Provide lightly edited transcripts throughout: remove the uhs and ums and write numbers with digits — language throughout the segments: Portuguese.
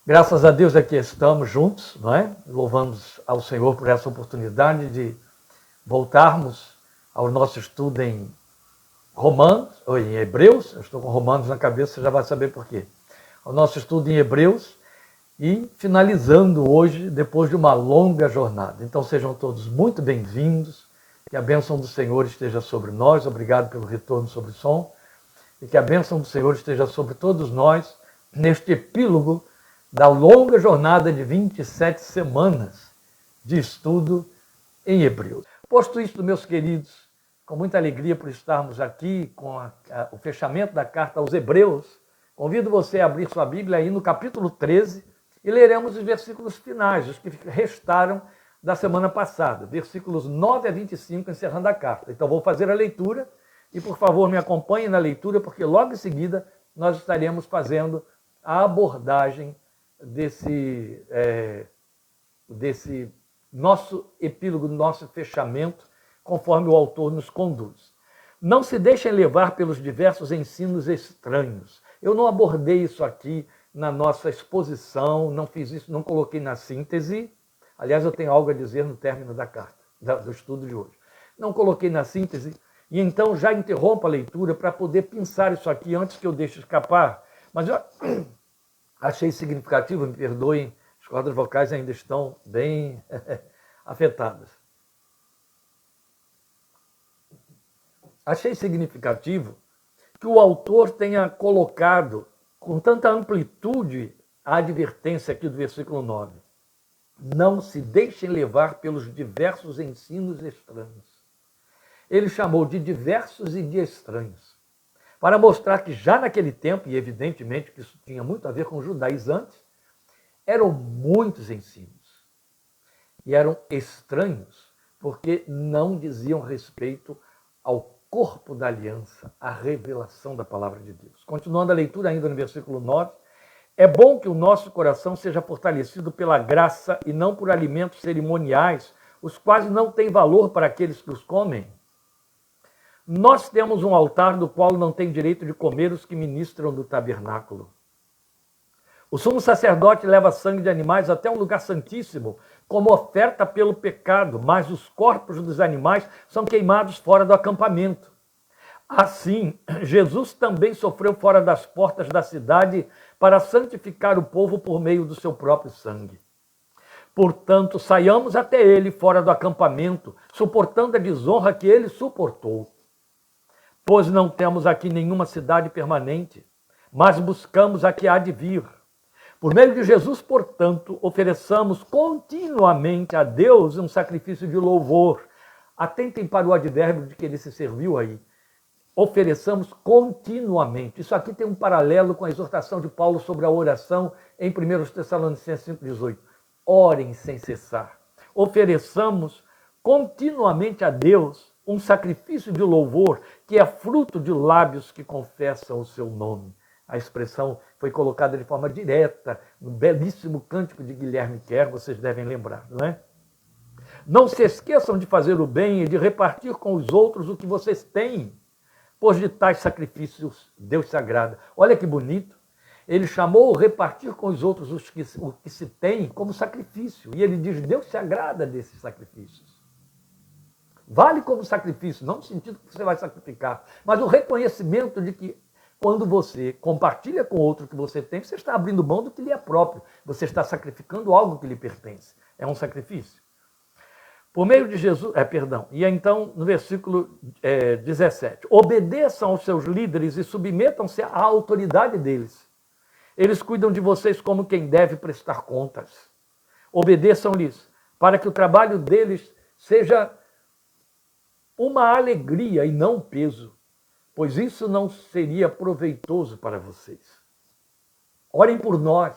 Graças a Deus aqui estamos juntos, não é? Louvamos ao Senhor por essa oportunidade de voltarmos ao nosso estudo em Romanos, ou em Hebreus. Eu estou com Romanos na cabeça, você já vai saber por quê. O nosso estudo em Hebreus e finalizando hoje, depois de uma longa jornada. Então sejam todos muito bem-vindos, que a bênção do Senhor esteja sobre nós. Obrigado pelo retorno sobre o som. E que a bênção do Senhor esteja sobre todos nós neste epílogo da longa jornada de 27 semanas de estudo em Hebreus. Posto isto, meus queridos, com muita alegria por estarmos aqui com o fechamento da carta aos Hebreus, convido você a abrir sua Bíblia aí no capítulo 13 e leremos os versículos finais, os que restaram da semana passada, versículos 9 a 25, encerrando a carta. Então vou fazer a leitura e, por favor, me acompanhe na leitura, porque logo em seguida nós estaremos fazendo a abordagem desse nosso epílogo, nosso fechamento, conforme o autor nos conduz. Não se deixem levar pelos diversos ensinos estranhos. Eu não abordei isso aqui na nossa exposição, não fiz isso, não coloquei na síntese. Aliás, eu tenho algo a dizer no término da carta, do estudo de hoje. Não coloquei na síntese, e então já interrompo a leitura para poder pensar isso aqui antes que eu deixe escapar. Mas eu achei significativo, me perdoem, as cordas vocais ainda estão bem afetadas. Achei significativo que o autor tenha colocado com tanta amplitude a advertência aqui do versículo 9. Não se deixem levar pelos diversos ensinos estranhos. Ele chamou de diversos e de estranhos, para mostrar que já naquele tempo, e evidentemente que isso tinha muito a ver com os judaizantes, eram muitos ensinos. E eram estranhos, porque não diziam respeito ao corpo da aliança, à revelação da palavra de Deus. Continuando a leitura ainda no versículo 9, é bom que o nosso coração seja fortalecido pela graça e não por alimentos cerimoniais, os quais não têm valor para aqueles que os comem. Nós temos um altar do qual não tem direito de comer os que ministram no tabernáculo. O sumo sacerdote leva sangue de animais até um lugar santíssimo, como oferta pelo pecado, mas os corpos dos animais são queimados fora do acampamento. Assim, Jesus também sofreu fora das portas da cidade para santificar o povo por meio do seu próprio sangue. Portanto, saiamos até ele fora do acampamento, suportando a desonra que ele suportou. Pois não temos aqui nenhuma cidade permanente, mas buscamos a que há de vir. Por meio de Jesus, portanto, ofereçamos continuamente a Deus um sacrifício de louvor. Atentem para o advérbio de que ele se serviu aí. Ofereçamos continuamente. Isso aqui tem um paralelo com a exortação de Paulo sobre a oração em 1 Tessalonicenses 5,18. Orem sem cessar. Ofereçamos continuamente a Deus um sacrifício de louvor que é fruto de lábios que confessam o seu nome. A expressão foi colocada de forma direta no belíssimo cântico de Guilherme Kerr, vocês devem lembrar, não é? Não se esqueçam de fazer o bem e de repartir com os outros o que vocês têm, pois de tais sacrifícios Deus se agrada. Olha que bonito. Ele chamou repartir com os outros o que se tem como sacrifício. E ele diz, Deus se agrada desses sacrifícios. Vale como sacrifício, não no sentido que você vai sacrificar, mas o reconhecimento de que quando você compartilha com outro o que você tem, você está abrindo mão do que lhe é próprio. Você está sacrificando algo que lhe pertence. É um sacrifício. Por meio de Jesus, E então, no versículo 17, obedeçam aos seus líderes e submetam-se à autoridade deles. Eles cuidam de vocês como quem deve prestar contas. Obedeçam-lhes, para que o trabalho deles seja uma alegria e não um peso, pois isso não seria proveitoso para vocês. Orem por nós.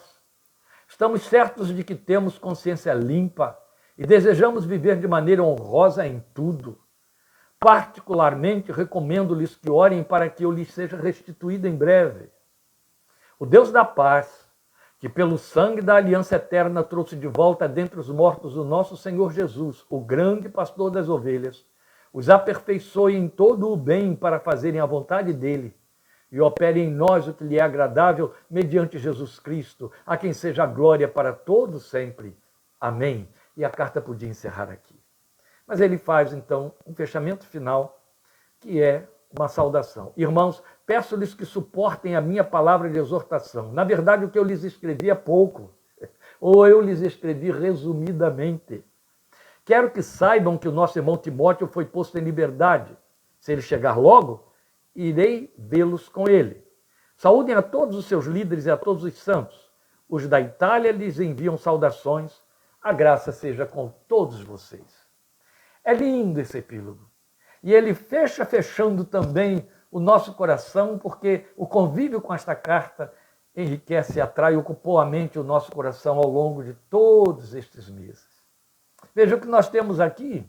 Estamos certos de que temos consciência limpa e desejamos viver de maneira honrosa em tudo. Particularmente, recomendo-lhes que orem para que eu lhes seja restituído em breve. O Deus da paz, que pelo sangue da aliança eterna trouxe de volta dentre os mortos o nosso Senhor Jesus, o grande pastor das ovelhas, os aperfeiçoe em todo o bem para fazerem a vontade dele, e opere em nós o que lhe é agradável, mediante Jesus Cristo, a quem seja a glória para todos sempre. Amém. E a carta podia encerrar aqui. Mas ele faz, então, um fechamento final, que é uma saudação. Irmãos, peço-lhes que suportem a minha palavra de exortação. Na verdade, o que eu lhes escrevi é pouco, ou eu lhes escrevi resumidamente. Quero que saibam que o nosso irmão Timóteo foi posto em liberdade. Se ele chegar logo, irei vê-los com ele. Saúdem a todos os seus líderes e a todos os santos. Os da Itália lhes enviam saudações. A graça seja com todos vocês. É lindo esse epílogo. E ele fechando também o nosso coração, porque o convívio com esta carta enriquece e atrai, ocupou a mente o nosso coração ao longo de todos estes meses. Veja, o que nós temos aqui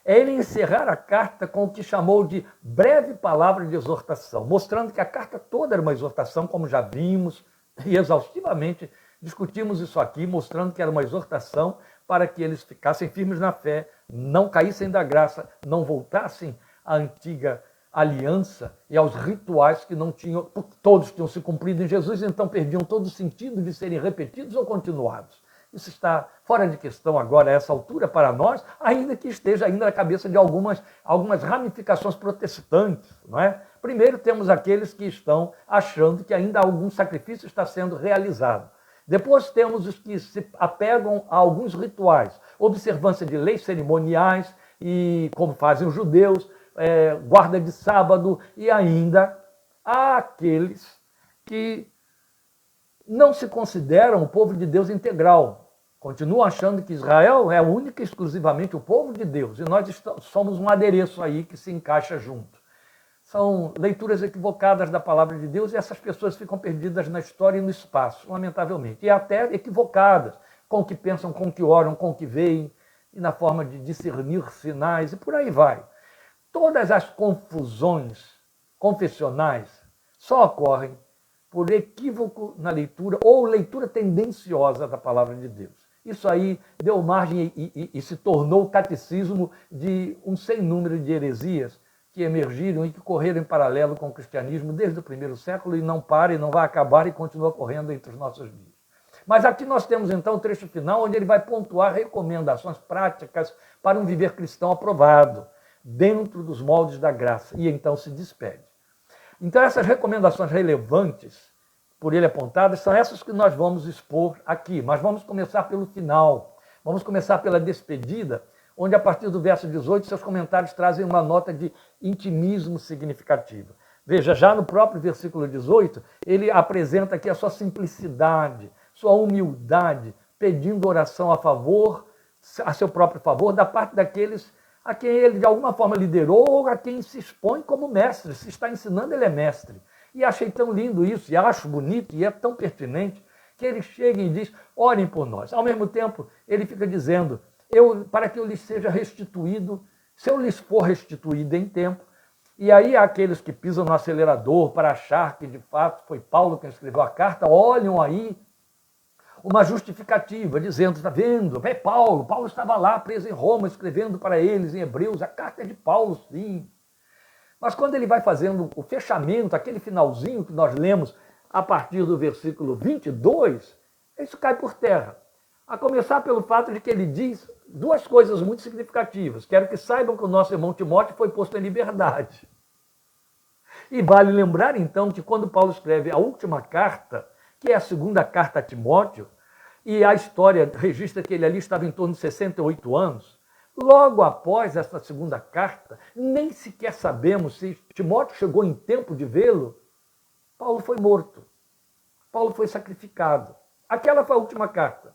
é ele encerrar a carta com o que chamou de breve palavra de exortação, mostrando que a carta toda era uma exortação, como já vimos, e exaustivamente discutimos isso aqui, mostrando que era uma exortação para que eles ficassem firmes na fé, não caíssem da graça, não voltassem à antiga aliança e aos rituais que não tinham, todos tinham se cumprido em Jesus, então perdiam todo o sentido de serem repetidos ou continuados. Isso está fora de questão agora, a essa altura, para nós, ainda que esteja ainda na cabeça de algumas ramificações protestantes, não é? Primeiro temos aqueles que estão achando que ainda algum sacrifício está sendo realizado. Depois temos os que se apegam a alguns rituais, observância de leis cerimoniais, e como fazem os judeus, guarda de sábado, e ainda há aqueles que não se consideram o povo de Deus integral. Continuam achando que Israel é única e exclusivamente o povo de Deus, e nós somos um adereço aí que se encaixa junto. São leituras equivocadas da palavra de Deus e essas pessoas ficam perdidas na história e no espaço, lamentavelmente. E até equivocadas com o que pensam, com o que oram, com o que veem, e na forma de discernir sinais, e por aí vai. Todas as confusões confessionais só ocorrem por equívoco na leitura ou leitura tendenciosa da palavra de Deus. Isso aí deu margem e se tornou o catecismo de um sem número de heresias que emergiram e que correram em paralelo com o cristianismo desde o primeiro século e não para e não vai acabar e continua correndo entre os nossos dias. Mas aqui nós temos então o trecho final onde ele vai pontuar recomendações práticas para um viver cristão aprovado, dentro dos moldes da graça, e então se despede. Então essas recomendações relevantes, por ele apontadas, são essas que nós vamos expor aqui, mas vamos começar pelo final, vamos começar pela despedida, onde a partir do verso 18 seus comentários trazem uma nota de intimismo significativa. Veja, já no próprio versículo 18, ele apresenta aqui a sua simplicidade, sua humildade, pedindo oração a seu próprio favor, da parte daqueles a quem ele de alguma forma liderou ou a quem se expõe como mestre. Se está ensinando, ele é mestre. E achei tão lindo isso, e acho bonito, e é tão pertinente, que ele chega e diz, orem por nós. Ao mesmo tempo, ele fica dizendo, para que eu lhes seja restituído, se eu lhes for restituído em tempo. E aí aqueles que pisam no acelerador para achar que de fato foi Paulo quem escreveu a carta, olham aí uma justificativa, dizendo, está vendo, é Paulo estava lá preso em Roma, escrevendo para eles em Hebreus, a carta é de Paulo, sim. Mas quando ele vai fazendo o fechamento, aquele finalzinho que nós lemos a partir do versículo 22, isso cai por terra. A começar pelo fato de que ele diz duas coisas muito significativas. Quero que saibam que o nosso irmão Timóteo foi posto em liberdade. E vale lembrar, então, que quando Paulo escreve a última carta, que é a segunda carta a Timóteo, e a história registra que ele ali estava em torno de 68 anos, logo após essa segunda carta, nem sequer sabemos se Timóteo chegou em tempo de vê-lo, Paulo foi morto. Paulo foi sacrificado. Aquela foi a última carta.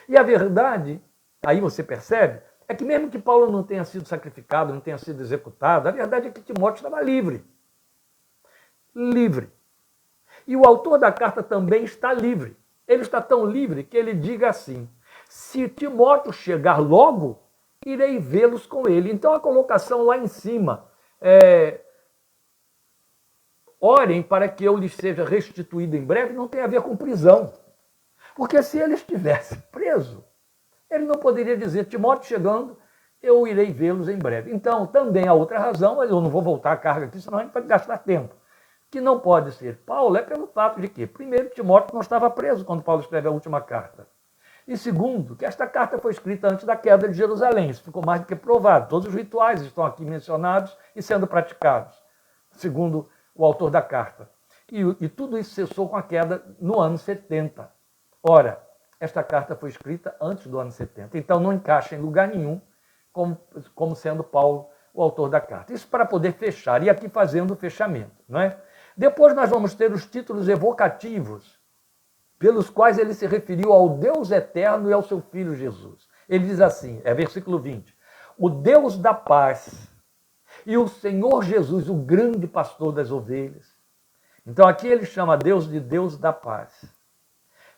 E a verdade, aí você percebe, é que mesmo que Paulo não tenha sido sacrificado, não tenha sido executado, a verdade é que Timóteo estava livre. Livre. E o autor da carta também está livre. Ele está tão livre que ele diga assim, se Timóteo chegar logo, irei vê-los com ele. Então a colocação lá em cima orem para que eu lhes seja restituído em breve, não tem a ver com prisão. Porque se ele estivesse preso, ele não poderia dizer, Timóteo chegando, eu irei vê-los em breve. Então, também há outra razão, mas eu não vou voltar a carga aqui, senão a gente vai gastar tempo. que não pode ser Paulo é pelo fato de que, primeiro, Timóteo não estava preso quando Paulo escreve a última carta. E segundo, que esta carta foi escrita antes da queda de Jerusalém. Isso ficou mais do que provado. Todos os rituais estão aqui mencionados e sendo praticados, segundo o autor da carta. E tudo isso cessou com a queda no ano 70. Ora, esta carta foi escrita antes do ano 70, então não encaixa em lugar nenhum como sendo Paulo o autor da carta. Isso para poder fechar, e aqui fazendo o fechamento, não é? Depois nós vamos ter os títulos evocativos, pelos quais ele se referiu ao Deus eterno e ao seu Filho Jesus. Ele diz assim, versículo 20, o Deus da paz e o Senhor Jesus, o grande pastor das ovelhas. Então aqui ele chama Deus de Deus da paz.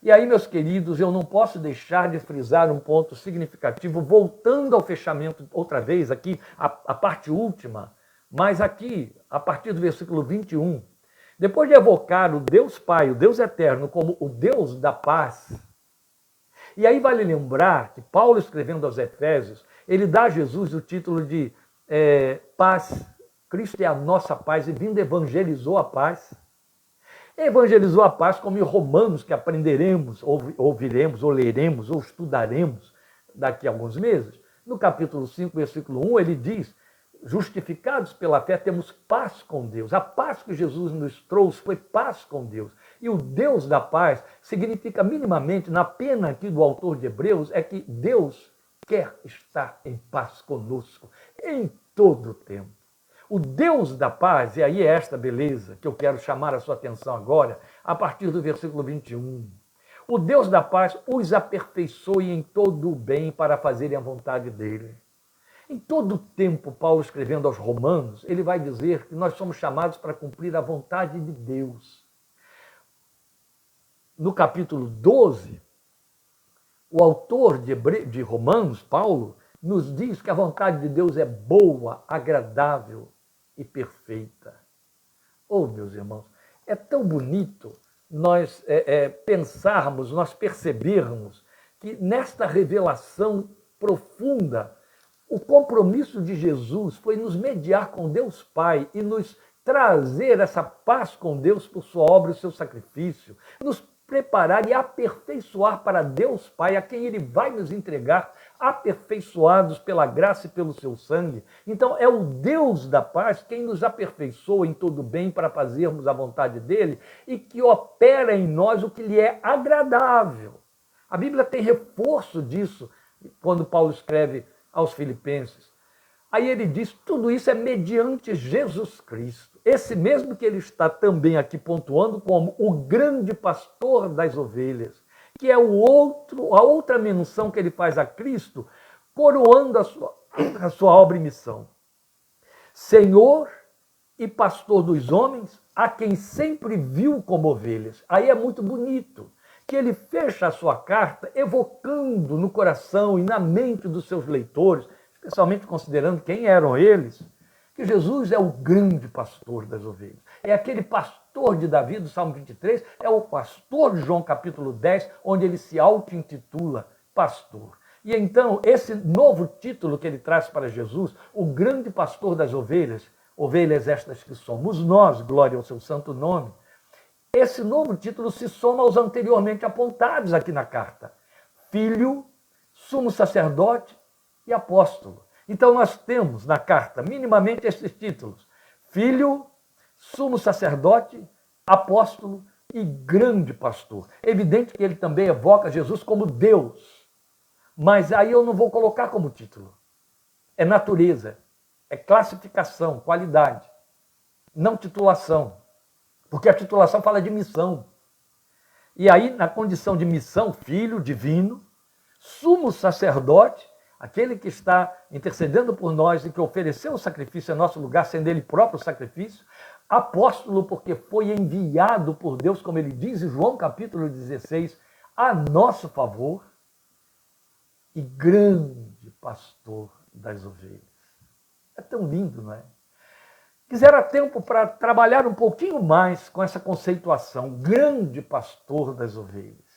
E aí, meus queridos, eu não posso deixar de frisar um ponto significativo, voltando ao fechamento outra vez, aqui, a parte última, mas aqui, a partir do versículo 21, depois de evocar o Deus Pai, o Deus Eterno, como o Deus da paz, e aí vale lembrar que Paulo, escrevendo aos Efésios, ele dá a Jesus o título de paz, Cristo é a nossa paz, e vindo evangelizou a paz. Evangelizou a paz, como em Romanos, que aprenderemos, ouviremos, ou leremos, ou estudaremos daqui a alguns meses. No capítulo 5, versículo 1, ele diz, justificados pela fé, temos paz com Deus. A paz que Jesus nos trouxe foi paz com Deus. E o Deus da paz significa minimamente, na pena aqui do autor de Hebreus, é que Deus quer estar em paz conosco em todo o tempo. O Deus da paz, e aí é esta beleza que eu quero chamar a sua atenção agora, a partir do versículo 21. O Deus da paz os aperfeiçoe em todo o bem para fazerem a vontade dele. Em todo o tempo, Paulo escrevendo aos Romanos, ele vai dizer que nós somos chamados para cumprir a vontade de Deus. No capítulo 12, o autor de Romanos, Paulo, nos diz que a vontade de Deus é boa, agradável e perfeita. Oh, meus irmãos, é tão bonito nós pensarmos, nós percebermos que nesta revelação profunda, o compromisso de Jesus foi nos mediar com Deus Pai e nos trazer essa paz com Deus por sua obra e seu sacrifício, nos preparar e aperfeiçoar para Deus Pai, a quem Ele vai nos entregar, aperfeiçoados pela graça e pelo seu sangue. Então é o Deus da paz quem nos aperfeiçoa em todo bem para fazermos a vontade dEle e que opera em nós o que lhe é agradável. A Bíblia tem reforço disso quando Paulo escreve aos Filipenses. Aí ele diz, tudo isso é mediante Jesus Cristo. Esse mesmo que ele está também aqui pontuando como o grande pastor das ovelhas, que é a outra menção que ele faz a Cristo, coroando a sua obra e missão. Senhor e pastor dos homens, a quem sempre viu como ovelhas. Aí é muito bonito que ele fecha a sua carta evocando no coração e na mente dos seus leitores, especialmente considerando quem eram eles, que Jesus é o grande pastor das ovelhas. É aquele pastor de Davi, do Salmo 23, é o pastor de João capítulo 10, onde ele se auto-intitula pastor. E então, esse novo título que ele traz para Jesus, o grande pastor das ovelhas, ovelhas estas que somos nós, glória ao seu santo nome, esse novo título se soma aos anteriormente apontados aqui na carta. Filho, sumo sacerdote e apóstolo. Então nós temos na carta minimamente esses títulos: Filho, sumo sacerdote, apóstolo e grande pastor. É evidente que ele também evoca Jesus como Deus, mas aí eu não vou colocar como título. É natureza, é classificação, qualidade, não titulação, porque a titulação fala de missão. E aí, na condição de missão, filho divino, sumo sacerdote, aquele que está intercedendo por nós e que ofereceu o sacrifício em nosso lugar, sendo ele próprio o sacrifício, apóstolo, porque foi enviado por Deus, como ele diz em João capítulo 16, a nosso favor, e grande pastor das ovelhas. É tão lindo, não é? Quisera tempo para trabalhar um pouquinho mais com essa conceituação, grande pastor das ovelhas.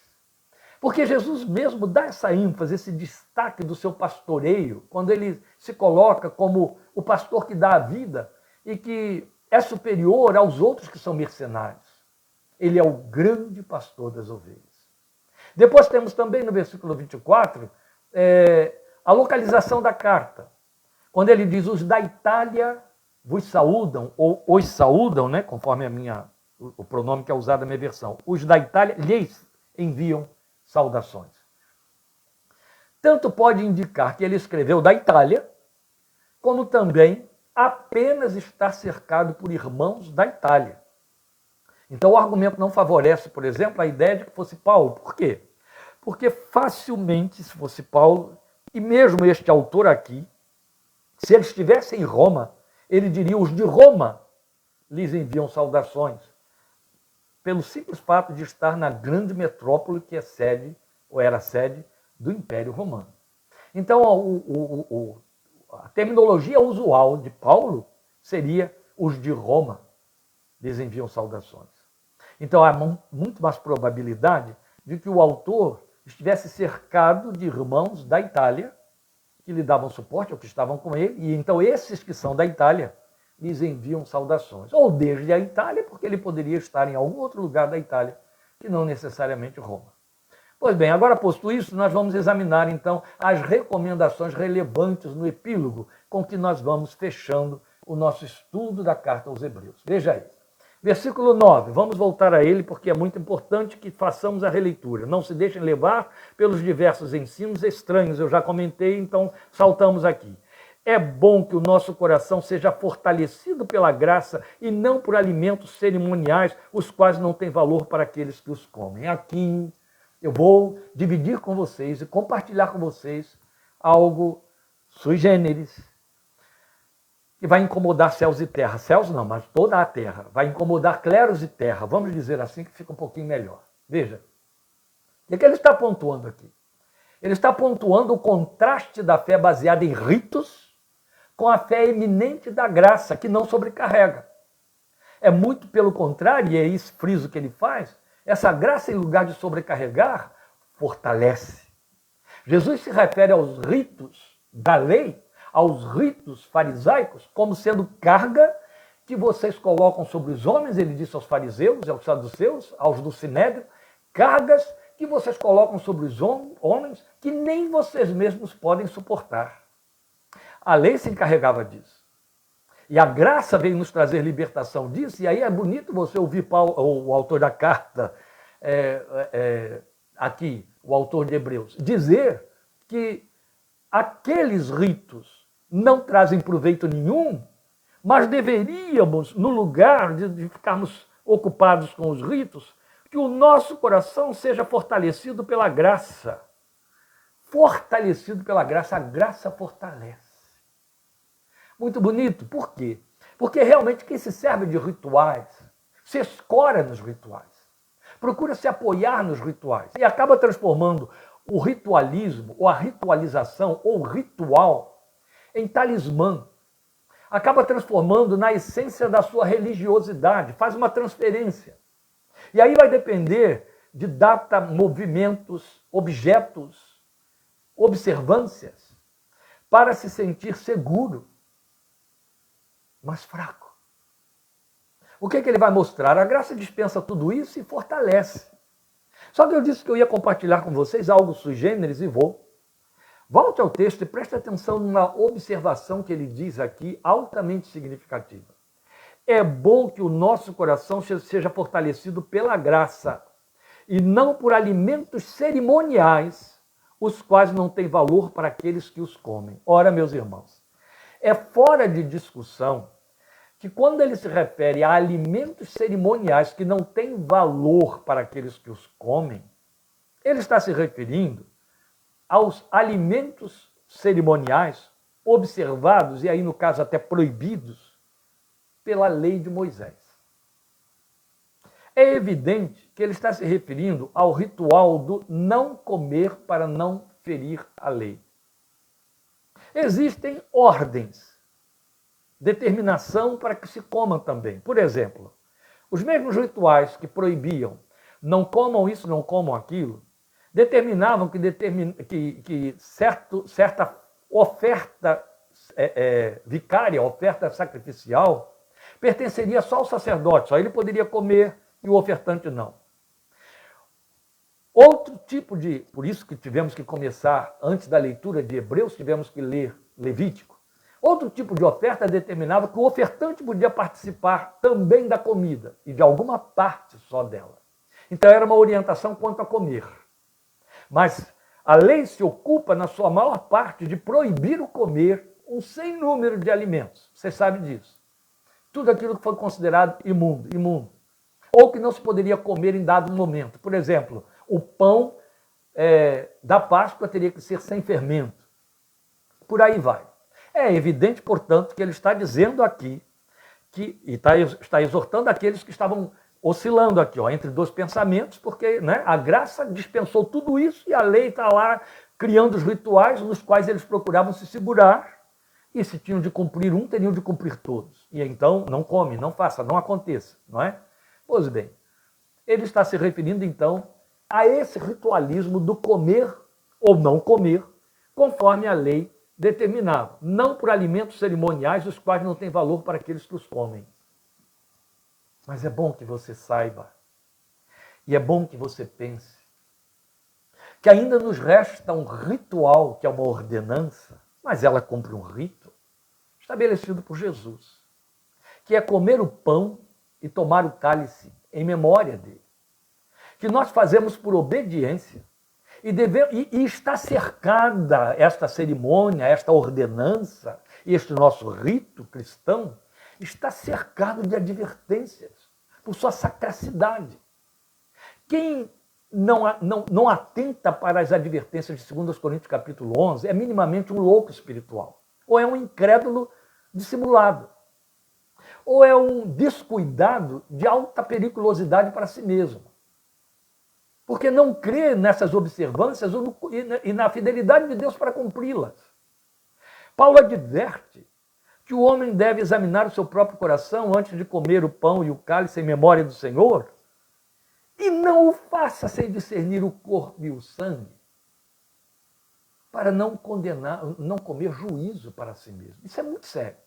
Porque Jesus mesmo dá essa ênfase, esse destaque do seu pastoreio, quando ele se coloca como o pastor que dá a vida e que é superior aos outros que são mercenários. Ele é o grande pastor das ovelhas. Depois temos também no versículo 24 a localização da carta, quando ele diz: os da Itália vos saúdam, ou os saúdam, né, conforme o pronome que é usado na minha versão. Os da Itália lhes enviam saudações. Tanto pode indicar que ele escreveu da Itália, como também apenas estar cercado por irmãos da Itália. Então o argumento não favorece, por exemplo, a ideia de que fosse Paulo. Por quê? Porque facilmente, se fosse Paulo, e mesmo este autor aqui, se ele estivesse em Roma, ele diria: os de Roma lhes enviam saudações, pelo simples fato de estar na grande metrópole que é sede, ou era sede, do Império Romano. Então a terminologia usual de Paulo seria: os de Roma lhes enviam saudações. Então há muito mais probabilidade de que o autor estivesse cercado de irmãos da Itália que lhe davam suporte, ou que estavam com ele, e então esses que são da Itália lhes enviam saudações. Ou desde a Itália, porque ele poderia estar em algum outro lugar da Itália, que não necessariamente Roma. Pois bem, agora posto isso, nós vamos examinar então as recomendações relevantes no epílogo com que nós vamos fechando o nosso estudo da carta aos Hebreus. Veja aí. Versículo 9, vamos voltar a ele porque é muito importante que façamos a releitura. Não se deixem levar pelos diversos ensinos estranhos, eu já comentei, então saltamos aqui. É bom que o nosso coração seja fortalecido pela graça e não por alimentos cerimoniais, os quais não têm valor para aqueles que os comem. Aqui eu vou dividir com vocês e compartilhar com vocês algo sui generis, que vai incomodar céus e terra. Céus não, mas toda a terra. Vai incomodar cléros e terra. Vamos dizer assim, que fica um pouquinho melhor. Veja, o que ele está pontuando aqui? Ele está pontuando o contraste da fé baseada em ritos com a fé eminente da graça, que não sobrecarrega. É muito pelo contrário, e é esse friso que ele faz, essa graça, em lugar de sobrecarregar, fortalece. Jesus se refere aos ritos da lei, aos ritos farisaicos, como sendo carga que vocês colocam sobre os homens, ele disse aos fariseus, aos saduceus, aos do Sinédrio, cargas que vocês colocam sobre os homens que nem vocês mesmos podem suportar. A lei se encarregava disso. E a graça veio nos trazer libertação disso, e aí é bonito você ouvir Paulo, o autor da carta, aqui, o autor de Hebreus, dizer que aqueles ritos não trazem proveito nenhum, mas deveríamos, no lugar de ficarmos ocupados com os ritos, que o nosso coração seja fortalecido pela graça. Fortalecido pela graça, a graça fortalece. Muito bonito, por quê? Porque realmente quem se serve de rituais, se escora nos rituais, procura se apoiar nos rituais e acaba transformando o ritualismo, ou a ritualização, ou o ritual, em talismã. Acaba transformando na essência da sua religiosidade, faz uma transferência. E aí vai depender de data, movimentos, objetos, observâncias, para se sentir seguro, mas fraco. O que ele vai mostrar? A graça dispensa tudo isso e fortalece. Só que eu disse que eu ia compartilhar com vocês algo sui generis e vou. Volte ao texto e preste atenção numa observação que ele diz aqui, altamente significativa. É bom que o nosso coração seja fortalecido pela graça e não por alimentos cerimoniais, os quais não têm valor para aqueles que os comem. Ora, meus irmãos, é fora de discussão que quando ele se refere a alimentos cerimoniais que não têm valor para aqueles que os comem, ele está se referindo aos alimentos cerimoniais observados, e aí no caso até proibidos, pela lei de Moisés. É evidente que ele está se referindo ao ritual do não comer para não ferir a lei. Existem ordens, determinação para que se coma também. Por exemplo, os mesmos rituais que proibiam não comam isso, não comam aquilo, determinavam que certa oferta vicária, oferta sacrificial, pertenceria só ao sacerdote, só ele poderia comer e o ofertante não. Outro tipo de, por isso que tivemos que começar, antes da leitura de Hebreus, tivemos que ler Levítico. Outro tipo de oferta determinava que o ofertante podia participar também da comida e de alguma parte só dela. Então era uma orientação quanto a comer. Mas a lei se ocupa, na sua maior parte, de proibir o comer um sem número de alimentos. Você sabe disso. Tudo aquilo que foi considerado imundo. Ou que não se poderia comer em dado momento. Por exemplo, o pão da Páscoa teria que ser sem fermento. Por aí vai. É evidente, portanto, que ele está dizendo aqui, e está exortando aqueles que estavam oscilando aqui, entre dois pensamentos, porque a graça dispensou tudo isso e a lei está lá criando os rituais nos quais eles procuravam se segurar, e se tinham de cumprir um, teriam de cumprir todos. E então, não come, não faça, não aconteça, não é? Pois bem, ele está se referindo, então, a esse ritualismo do comer ou não comer, conforme a lei determinava. Não por alimentos cerimoniais, os quais não têm valor para aqueles que os comem. Mas é bom que você saiba, e é bom que você pense, que ainda nos resta um ritual, que é uma ordenança, mas ela cumpre um rito estabelecido por Jesus, que é comer o pão e tomar o cálice em memória dele, que nós fazemos por obediência, e está cercada esta cerimônia, esta ordenança, este nosso rito cristão, está cercado de advertências por sua sacracidade. Quem não atenta para as advertências de 2 Coríntios capítulo 11 é minimamente um louco espiritual, ou é um incrédulo dissimulado, ou é um descuidado de alta periculosidade para si mesmo, porque não crê nessas observâncias e na fidelidade de Deus para cumpri-las. Paulo adverte que o homem deve examinar o seu próprio coração antes de comer o pão e o cálice em memória do Senhor, e não o faça sem discernir o corpo e o sangue, para não condenar, não comer juízo para si mesmo. Isso é muito sério.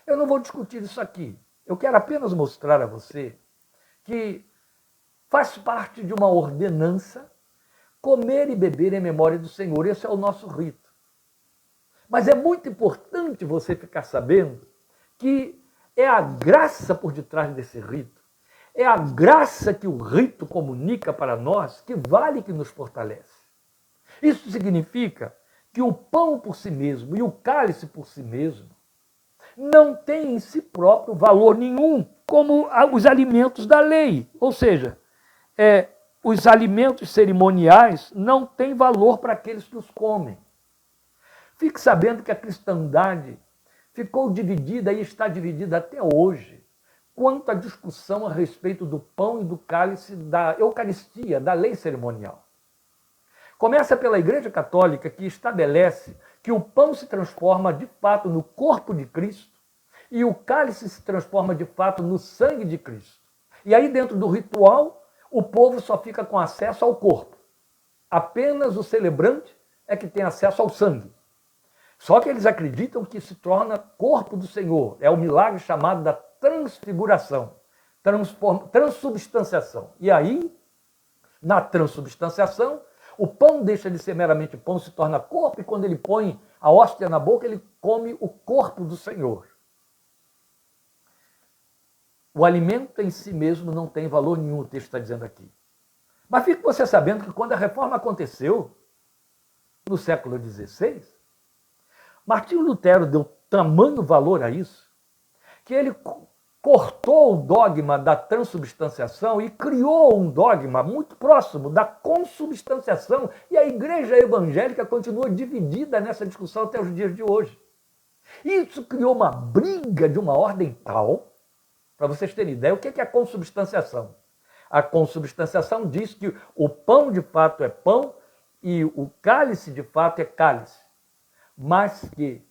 Eu não vou discutir isso aqui. Eu quero apenas mostrar a você que faz parte de uma ordenança comer e beber em memória do Senhor. Esse é o nosso rito. Mas é muito importante você ficar sabendo que é a graça por detrás desse rito, é a graça que o rito comunica para nós que vale, que nos fortalece. Isso significa que o pão por si mesmo e o cálice por si mesmo não têm em si próprio valor nenhum, como os alimentos da lei. Ou seja, os alimentos cerimoniais não têm valor para aqueles que os comem. Fique sabendo que a cristandade ficou dividida e está dividida até hoje quanto à discussão a respeito do pão e do cálice da Eucaristia, da lei cerimonial. Começa pela Igreja Católica, que estabelece que o pão se transforma de fato no corpo de Cristo e o cálice se transforma de fato no sangue de Cristo. E aí, dentro do ritual, o povo só fica com acesso ao corpo. Apenas o celebrante é que tem acesso ao sangue. Só que eles acreditam que se torna corpo do Senhor. É o milagre chamado da transfiguração, transubstanciação. E aí, na transubstanciação, o pão deixa de ser meramente pão, se torna corpo, e quando ele põe a hóstia na boca, ele come o corpo do Senhor. O alimento em si mesmo não tem valor nenhum, o texto está dizendo aqui. Mas fique você sabendo que quando a reforma aconteceu, no século XVI, Martinho Lutero deu tamanho valor a isso, que ele cortou o dogma da transubstanciação e criou um dogma muito próximo da consubstanciação, e a igreja evangélica continua dividida nessa discussão até os dias de hoje. Isso criou uma briga de uma ordem tal, para vocês terem ideia, o que é a consubstanciação? A consubstanciação diz que o pão de fato é pão e o cálice de fato é cálice, mas que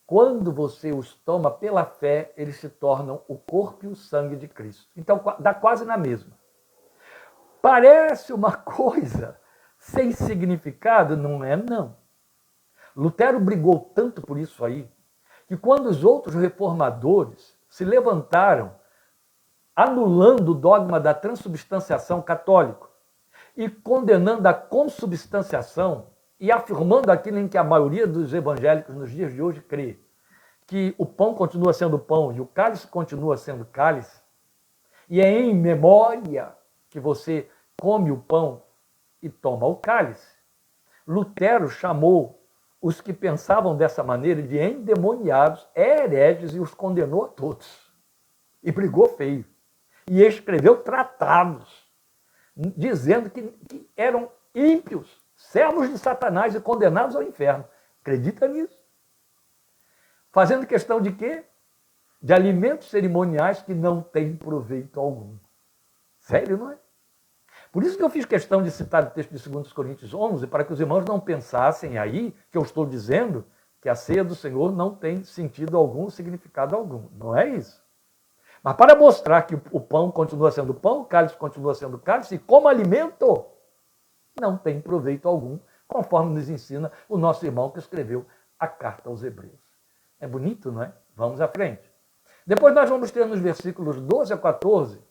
quando você os toma pela fé, eles se tornam o corpo e o sangue de Cristo. Então, dá quase na mesma. Parece uma coisa sem significado, não é não. Lutero brigou tanto por isso aí, que quando os outros reformadores se levantaram anulando o dogma da transubstanciação católico e condenando a consubstanciação e afirmando aquilo em que a maioria dos evangélicos nos dias de hoje crê, que o pão continua sendo pão e o cálice continua sendo cálice, e é em memória que você come o pão e toma o cálice. Lutero chamou os que pensavam dessa maneira de endemoniados, hereges, e os condenou a todos. E brigou feio. E escreveu tratados, dizendo que eram ímpios, servos de Satanás e condenados ao inferno. Acredita nisso? Fazendo questão de quê? De alimentos cerimoniais que não têm proveito algum. Sério, não é? Por isso que eu fiz questão de citar o texto de 2 Coríntios 11, para que os irmãos não pensassem aí que eu estou dizendo que a ceia do Senhor não tem sentido algum, significado algum. Não é isso. Mas para mostrar que o pão continua sendo pão, o cálice continua sendo cálice, e como alimento, não tem proveito algum, conforme nos ensina o nosso irmão que escreveu a carta aos Hebreus. É bonito, não é? Vamos à frente. Depois nós vamos ter nos versículos 12 a 14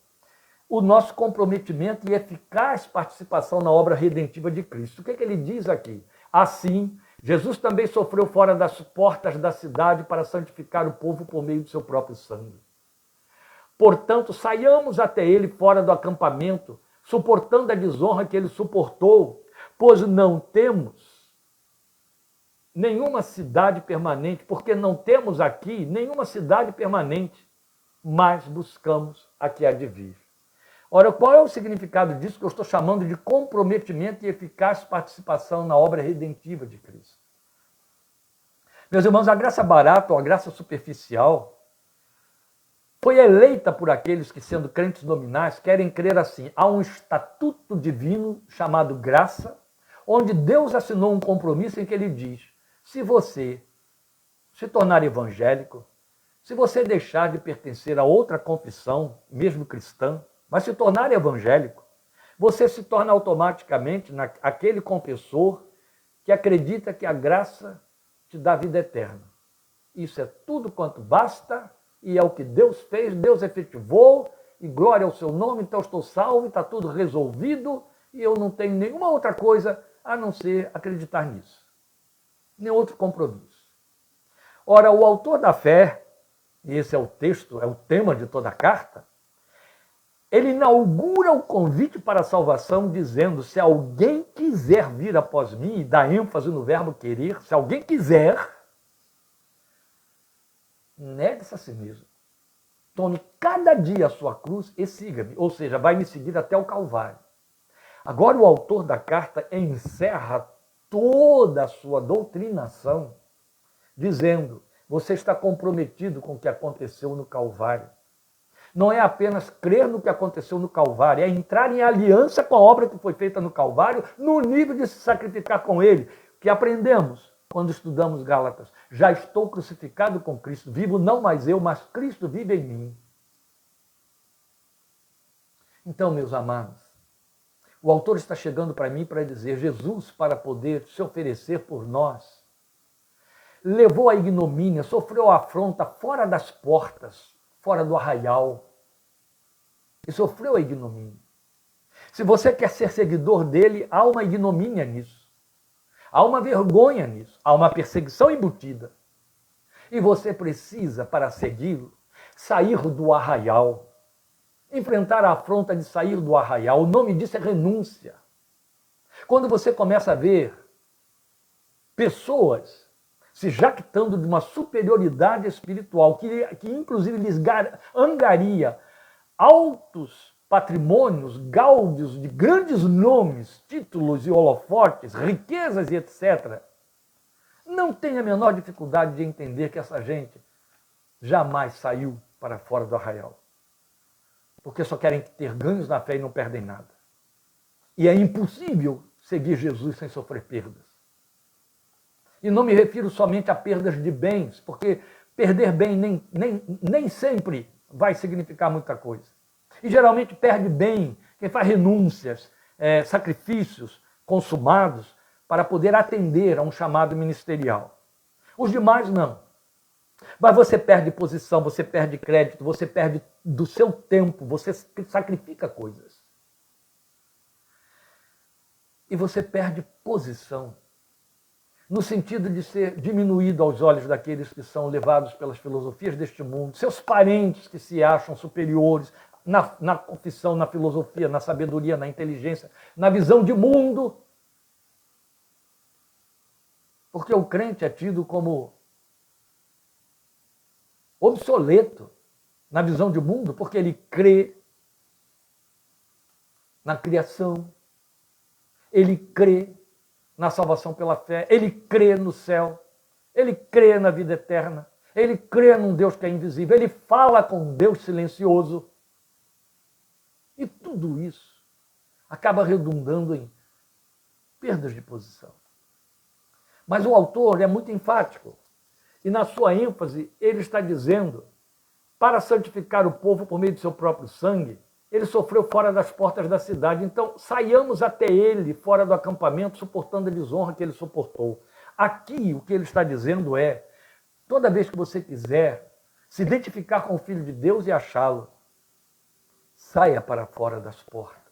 o nosso comprometimento e eficaz participação na obra redentiva de Cristo. O que ele diz aqui? Assim, Jesus também sofreu fora das portas da cidade para santificar o povo por meio do seu próprio sangue. Portanto, saiamos até ele fora do acampamento, suportando a desonra que ele suportou, pois não temos nenhuma cidade permanente, porque não temos aqui nenhuma cidade permanente, mas buscamos a que há de vir. Ora, qual é o significado disso que eu estou chamando de comprometimento e eficaz participação na obra redentiva de Cristo? Meus irmãos, a graça barata ou a graça superficial foi eleita por aqueles que, sendo crentes nominais, querem crer assim. Há um estatuto divino chamado graça, onde Deus assinou um compromisso em que ele diz: se você se tornar evangélico, se você deixar de pertencer a outra confissão, mesmo cristã, mas se tornar evangélico, você se torna automaticamente aquele confessor que acredita que a graça te dá vida eterna. Isso é tudo quanto basta, e é o que Deus fez, Deus efetivou, e glória ao seu nome, então estou salvo, está tudo resolvido, e eu não tenho nenhuma outra coisa a não ser acreditar nisso. Nem outro compromisso. Ora, o autor da fé, e esse é o texto, é o tema de toda a carta, ele inaugura o convite para a salvação dizendo: se alguém quiser vir após mim, e dá ênfase no verbo querer, se alguém quiser, negue-se a si mesmo. Tome cada dia a sua cruz e siga-me. Ou seja, vai me seguir até o Calvário. Agora o autor da carta encerra toda a sua doutrinação dizendo: você está comprometido com o que aconteceu no Calvário. Não é apenas crer no que aconteceu no Calvário, é entrar em aliança com a obra que foi feita no Calvário, no nível de se sacrificar com ele, que aprendemos quando estudamos Gálatas. Já estou crucificado com Cristo, vivo não mais eu, mas Cristo vive em mim. Então, meus amados, o autor está chegando para mim para dizer: Jesus, para poder se oferecer por nós, levou a ignomínia, sofreu a afronta fora das portas, fora do arraial, e sofreu a ignomínia. Se você quer ser seguidor dele, há uma ignomínia nisso. Há uma vergonha nisso, há uma perseguição embutida. E você precisa, para segui-lo, sair do arraial, enfrentar a afronta de sair do arraial. O nome disso é renúncia. Quando você começa a ver pessoas se jactando de uma superioridade espiritual, que inclusive lhes angaria altos patrimônios, gáudios de grandes nomes, títulos e holofotes, riquezas e etc., não tem a menor dificuldade de entender que essa gente jamais saiu para fora do arraial. Porque só querem ter ganhos na fé e não perdem nada. E é impossível seguir Jesus sem sofrer perdas. E não me refiro somente a perdas de bens, porque perder bem nem sempre vai significar muita coisa. E geralmente perde bem quem faz renúncias, sacrifícios consumados para poder atender a um chamado ministerial. Os demais não. Mas você perde posição, você perde crédito, você perde do seu tempo, você sacrifica coisas. E você perde posição, no sentido de ser diminuído aos olhos daqueles que são levados pelas filosofias deste mundo, seus parentes que se acham superiores na confissão, na filosofia, na sabedoria, na inteligência, na visão de mundo. Porque o crente é tido como obsoleto na visão de mundo, porque ele crê na criação, ele crê na salvação pela fé, ele crê no céu, ele crê na vida eterna, ele crê num Deus que é invisível, ele fala com um Deus silencioso. E tudo isso acaba redundando em perdas de posição. Mas o autor é muito enfático. E na sua ênfase, ele está dizendo, para santificar o povo por meio de seu próprio sangue, ele sofreu fora das portas da cidade. Então, saiamos até ele, fora do acampamento, suportando a desonra que ele suportou. Aqui, o que ele está dizendo é, toda vez que você quiser se identificar com o Filho de Deus e achá-lo, saia para fora das portas.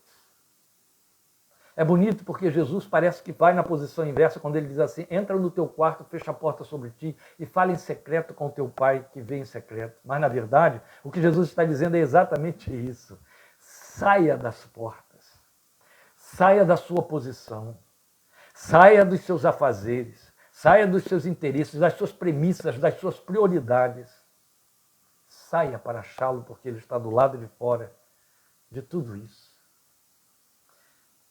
É bonito porque Jesus parece que vai na posição inversa quando ele diz assim, entra no teu quarto, fecha a porta sobre ti e fala em secreto com teu pai que vem em secreto. Mas, na verdade, o que Jesus está dizendo é exatamente isso. Saia das portas, saia da sua posição, saia dos seus afazeres, saia dos seus interesses, das suas premissas, das suas prioridades. Saia para achá-lo porque ele está do lado de fora de tudo isso.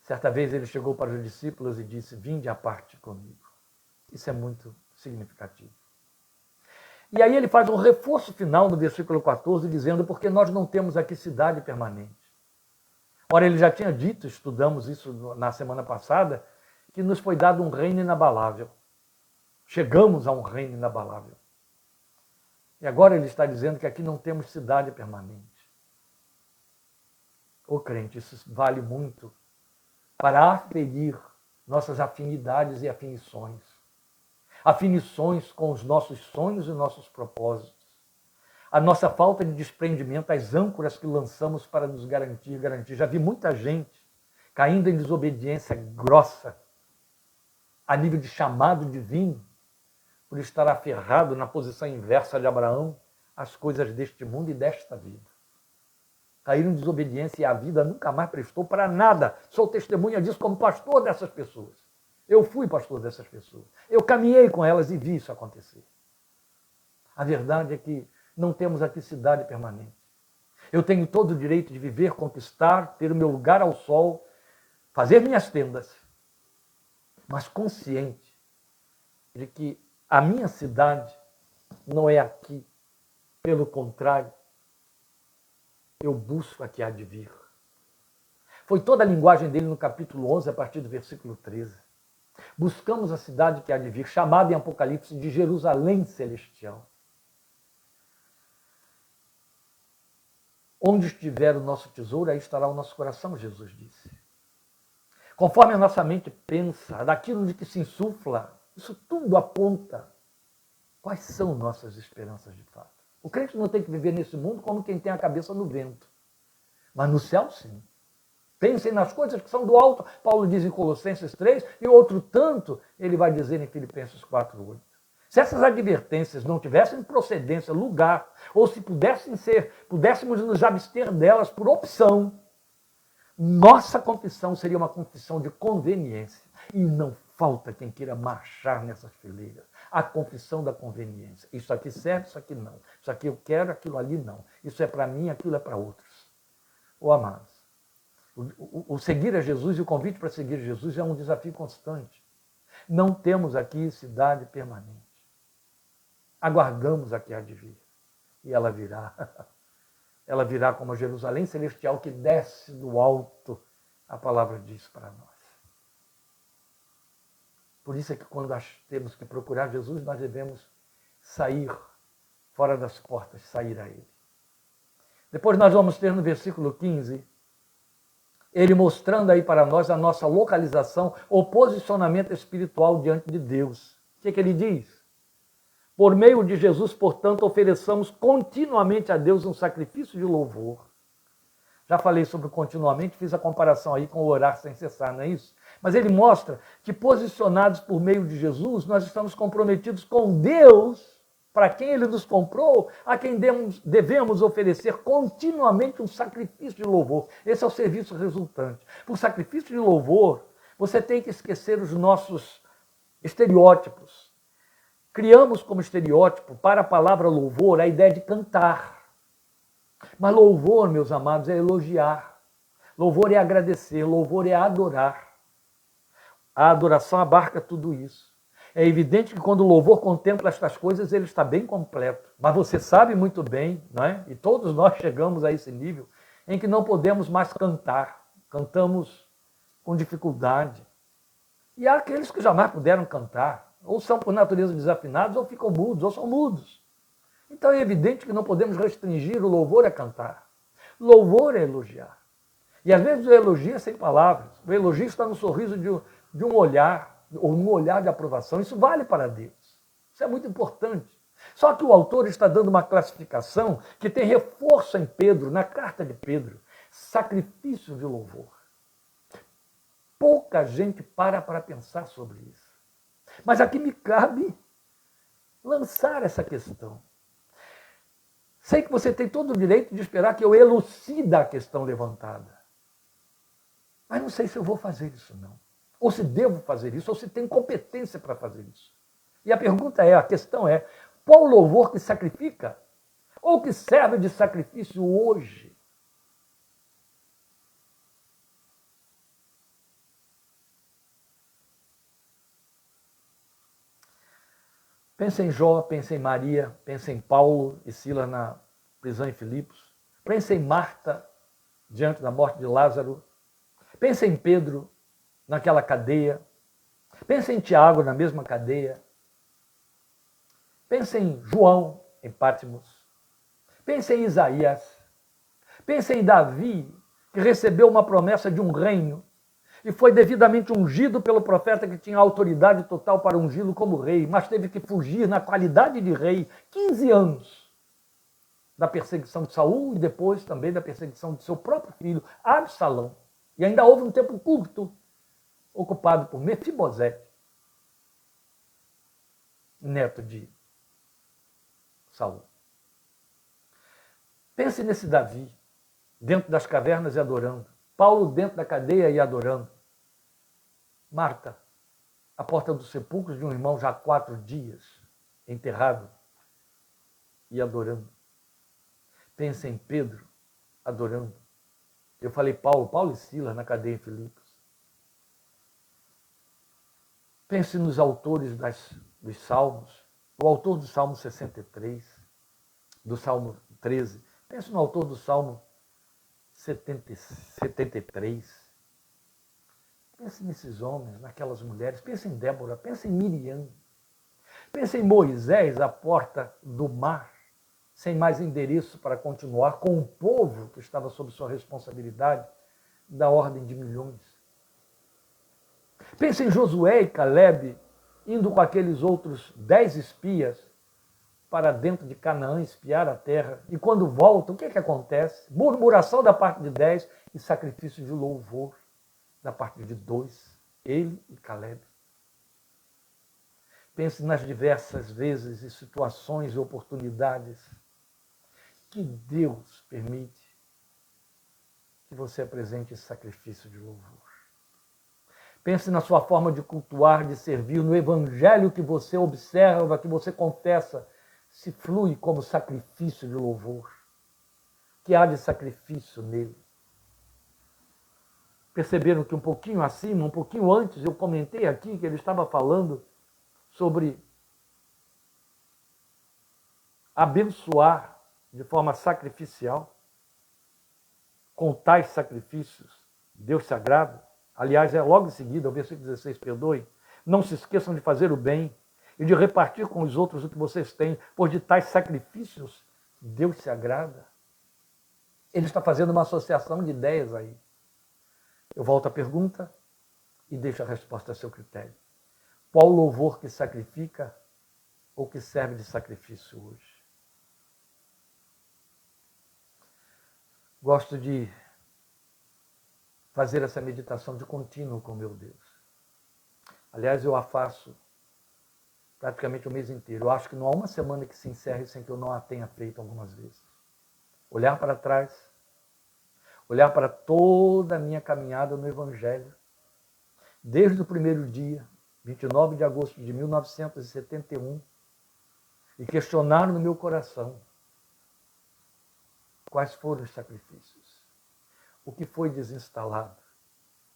Certa vez ele chegou para os discípulos e disse, vinde à parte comigo. Isso é muito significativo. E aí ele faz um reforço final no versículo 14, dizendo, porque nós não temos aqui cidade permanente. Ora, ele já tinha dito, estudamos isso na semana passada, que nos foi dado um reino inabalável. Chegamos a um reino inabalável. E agora ele está dizendo que aqui não temos cidade permanente. Ô crente, isso vale muito para aferir nossas afinidades e afinições. Afinições com os nossos sonhos e nossos propósitos. A nossa falta de desprendimento, as âncoras que lançamos para nos garantir. Já vi muita gente caindo em desobediência grossa, a nível de chamado divino, por estar aferrado na posição inversa de Abraão às coisas deste mundo e desta vida. Caíram em desobediência e a vida nunca mais prestou para nada. Sou testemunha disso como pastor dessas pessoas. Eu fui pastor dessas pessoas. Eu caminhei com elas e vi isso acontecer. A verdade é que não temos aqui cidade permanente. Eu tenho todo o direito de viver, conquistar, ter o meu lugar ao sol, fazer minhas tendas, mas consciente de que a minha cidade não é aqui. Pelo contrário, eu busco a que há de vir. Foi toda a linguagem dele no capítulo 11, a partir do versículo 13. Buscamos a cidade que há de vir, chamada em Apocalipse de Jerusalém Celestial. Onde estiver o nosso tesouro, aí estará o nosso coração, Jesus disse. Conforme a nossa mente pensa, daquilo de que se insufla, isso tudo aponta quais são nossas esperanças de fato. O crente não tem que viver nesse mundo como quem tem a cabeça no vento. Mas no céu, sim. Pensem nas coisas que são do alto, Paulo diz em Colossenses 3, e outro tanto ele vai dizer em Filipenses 4:8. Se essas advertências não tivessem procedência, lugar, ou se pudéssemos nos abster delas por opção, nossa confissão seria uma confissão de conveniência. E não falta quem queira marchar nessas fileiras. A confissão da conveniência. Isso aqui serve, isso aqui não. Isso aqui eu quero, aquilo ali não. Isso é para mim, aquilo é para outros. Ô amados, o seguir a Jesus e o convite para seguir Jesus é um desafio constante. Não temos aqui cidade permanente. Aguardamos a que há de vir. E ela virá. Ela virá como a Jerusalém Celestial que desce do alto, a palavra diz para nós. Por isso é que quando nós temos que procurar Jesus, nós devemos sair fora das portas, sair a Ele. Depois nós vamos ter no versículo 15, ele mostrando aí para nós a nossa localização ou posicionamento espiritual diante de Deus. O que ele diz? Por meio de Jesus, portanto, ofereçamos continuamente a Deus um sacrifício de louvor. Já falei sobre continuamente, fiz a comparação aí com o orar sem cessar, não é isso? Mas ele mostra que, posicionados por meio de Jesus, nós estamos comprometidos com Deus, para quem ele nos comprou, a quem devemos oferecer continuamente um sacrifício de louvor. Esse é o serviço resultante. Por sacrifício de louvor, você tem que esquecer os nossos estereótipos. Criamos como estereótipo para a palavra louvor a ideia de cantar. Mas louvor, meus amados, é elogiar. Louvor é agradecer, louvor é adorar. A adoração abarca tudo isso. É evidente que quando o louvor contempla estas coisas, ele está bem completo. Mas você sabe muito bem, não é? E todos nós chegamos a esse nível, em que não podemos mais cantar. Cantamos com dificuldade. E há aqueles que jamais puderam cantar. Ou são por natureza desafinados, ou ficam mudos, ou são mudos. Então é evidente que não podemos restringir o louvor a cantar. Louvor é elogiar. E às vezes o elogio é sem palavras. O elogio está no sorriso de um olhar, ou um olhar de aprovação. Isso vale para Deus. Isso é muito importante. Só que o autor está dando uma classificação que tem reforço em Pedro, na carta de Pedro. Sacrifício de louvor. Pouca gente para pensar sobre isso. Mas aqui me cabe lançar essa questão. Sei que você tem todo o direito de esperar que eu elucida a questão levantada. Mas não sei se eu vou fazer isso, não. Ou se devo fazer isso, ou se tenho competência para fazer isso. E a questão é, qual o louvor que sacrifica? Ou que serve de sacrifício hoje? Pensa em Jó, pensa em Maria, pensa em Paulo e Silas na prisão em Filipos. Pensa em Marta, diante da morte de Lázaro. Pensa em Pedro, naquela cadeia. Pensa em Tiago, na mesma cadeia. Pensa em João, em Pátimos. Pensa em Isaías. Pensa em Davi, que recebeu uma promessa de um reino e foi devidamente ungido pelo profeta que tinha autoridade total para ungí-lo como rei, mas teve que fugir na qualidade de rei 15 anos da perseguição de Saul e depois também da perseguição de seu próprio filho, Absalão. E ainda houve um tempo curto ocupado por Mefibosete, neto de Saul. Pense nesse Davi, dentro das cavernas e adorando. Paulo dentro da cadeia e adorando. Marta, à porta do sepulcro de um irmão já há 4 dias, enterrado e adorando. Pense em Pedro, adorando. Eu falei Paulo e Silas na cadeia em Filipos. Pense nos autores dos Salmos, o autor do Salmo 63, do Salmo 13. Pense no autor do Salmo 73. Pense nesses homens, naquelas mulheres. Pense em Débora, pense em Miriam. Pense em Moisés à porta do mar, sem mais endereço para continuar com o povo que estava sob sua responsabilidade, da ordem de milhões. Pense em Josué e Caleb, indo com aqueles outros 10 espias para dentro de Canaã espiar a terra. E quando voltam, o que acontece? Murmuração da parte de 10 e sacrifício de louvor da parte de 2, ele e Caleb. Pense nas diversas vezes e situações e oportunidades que Deus permite que você apresente esse sacrifício de louvor. Pense na sua forma de cultuar, de servir, no evangelho que você observa, que você confessa, se flui como sacrifício de louvor. Que há de sacrifício nele. Perceberam que um pouquinho acima, um pouquinho antes, eu comentei aqui que ele estava falando sobre abençoar de forma sacrificial. Com tais sacrifícios, Deus se agrada. Aliás, é logo em seguida, o versículo 16, perdoe. Não se esqueçam de fazer o bem e de repartir com os outros o que vocês têm, pois de tais sacrifícios Deus se agrada. Ele está fazendo uma associação de ideias aí. Eu volto à pergunta e deixo a resposta a seu critério. Qual louvor que sacrifica ou que serve de sacrifício hoje? Gosto de fazer essa meditação de contínuo com meu Deus. Aliás, eu a faço praticamente o mês inteiro. Eu acho que não há uma semana que se encerre sem que eu não a tenha feito algumas vezes. Olhar para trás, olhar para toda a minha caminhada no Evangelho, desde o primeiro dia, 29 de agosto de 1971, e questionar no meu coração quais foram os sacrifícios, o que foi desinstalado,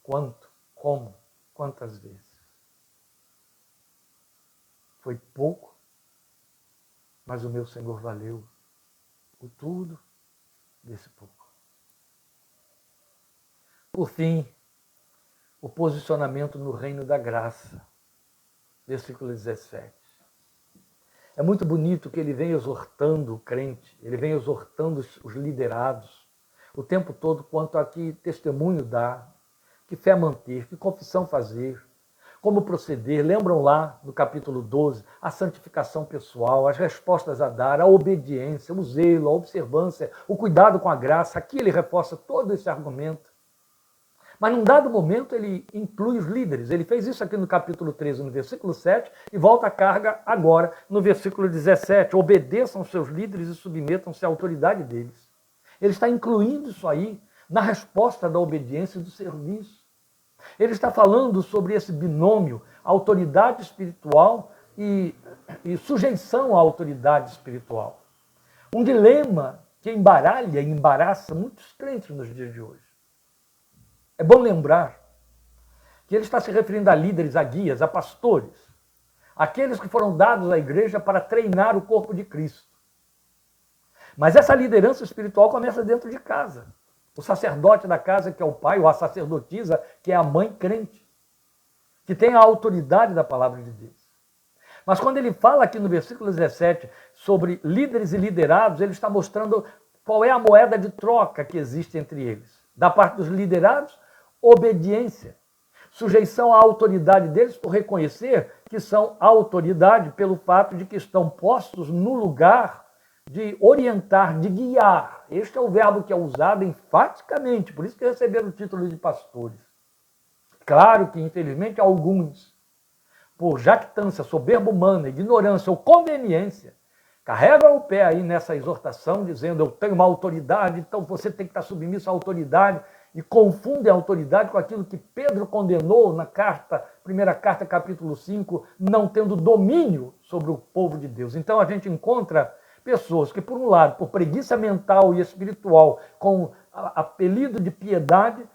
quanto, como, quantas vezes. Foi pouco, mas o meu Senhor valeu o tudo desse pouco. Por fim, o posicionamento no reino da graça, versículo 17. É muito bonito que ele vem exortando o crente, ele vem exortando os liderados, o tempo todo quanto a que testemunho dar, que fé manter, que confissão fazer, como proceder. Lembram lá no capítulo 12, a santificação pessoal, as respostas a dar, a obediência, o zelo, a observância, o cuidado com a graça. Aqui ele reforça todo esse argumento. Mas num dado momento ele inclui os líderes. Ele fez isso aqui no capítulo 13, no versículo 7, e volta a carga agora no versículo 17. Obedeçam seus líderes e submetam-se à autoridade deles. Ele está incluindo isso aí na resposta da obediência e do serviço. Ele está falando sobre esse binômio, autoridade espiritual e sujeição à autoridade espiritual. Um dilema que embaralha e embaraça muitos crentes nos dias de hoje. É bom lembrar que ele está se referindo a líderes, a guias, a pastores, aqueles que foram dados à igreja para treinar o corpo de Cristo. Mas essa liderança espiritual começa dentro de casa. O sacerdote da casa, que é o pai, ou a sacerdotisa, que é a mãe crente, que tem a autoridade da palavra de Deus. Mas quando ele fala aqui no versículo 17 sobre líderes e liderados, ele está mostrando qual é a moeda de troca que existe entre eles. Da parte dos liderados, obediência, sujeição à autoridade deles por reconhecer que são autoridade pelo fato de que estão postos no lugar de orientar, de guiar. Este é o verbo que é usado enfaticamente, por isso que receberam o título de pastores. Claro que, infelizmente, alguns, por jactância, soberba humana, ignorância ou conveniência, carregam o pé aí nessa exortação, dizendo: eu tenho uma autoridade, então você tem que estar submisso à autoridade, e confundem a autoridade com aquilo que Pedro condenou na carta, primeira carta, capítulo 5, não tendo domínio sobre o povo de Deus. Então a gente encontra pessoas que, por um lado, por preguiça mental e espiritual, com apelido de piedade,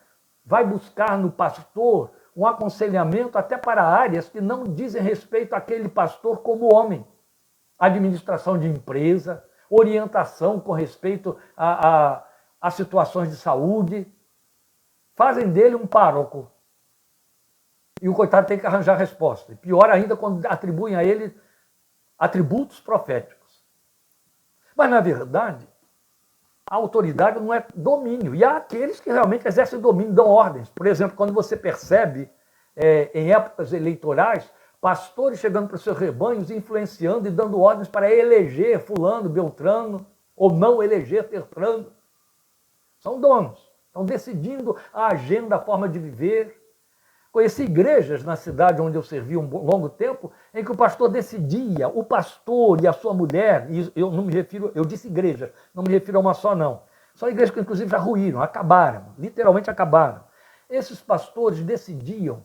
vai buscar no pastor um aconselhamento até para áreas que não dizem respeito àquele pastor como homem. Administração de empresa, orientação com respeito a situações de saúde, fazem dele um pároco. E o coitado tem que arranjar resposta. E pior ainda quando atribuem a ele atributos proféticos. Mas, na verdade, a autoridade não é domínio. E há aqueles que realmente exercem domínio, dão ordens. Por exemplo, quando você percebe, em épocas eleitorais, pastores chegando para os seus rebanhos, influenciando e dando ordens para eleger fulano, beltrano, ou não eleger tertrano. São donos. Estão decidindo a agenda, a forma de viver. Conheci igrejas na cidade onde eu servi um longo tempo, em que o pastor decidia, o pastor e a sua mulher, e eu não me refiro, eu disse igreja, não me refiro a uma só não. São igrejas que inclusive já ruíram, acabaram, literalmente acabaram. Esses pastores decidiam,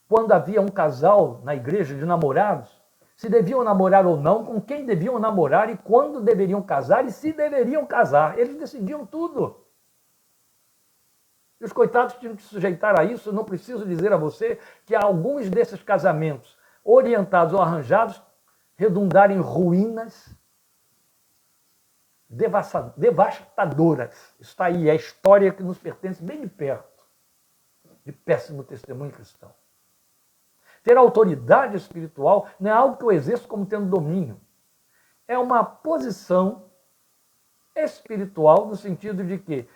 quando havia um casal na igreja de namorados, se deviam namorar ou não, com quem deviam namorar e quando deveriam casar e se deveriam casar. Eles decidiam tudo. E os coitados tinham que se sujeitar a isso. Eu não preciso dizer a você que alguns desses casamentos, orientados ou arranjados, redundaram em ruínas devastadoras. Está aí, é a história que nos pertence bem de perto, de péssimo testemunho cristão. Ter autoridade espiritual não é algo que eu exerço como tendo domínio. É uma posição espiritual no sentido de que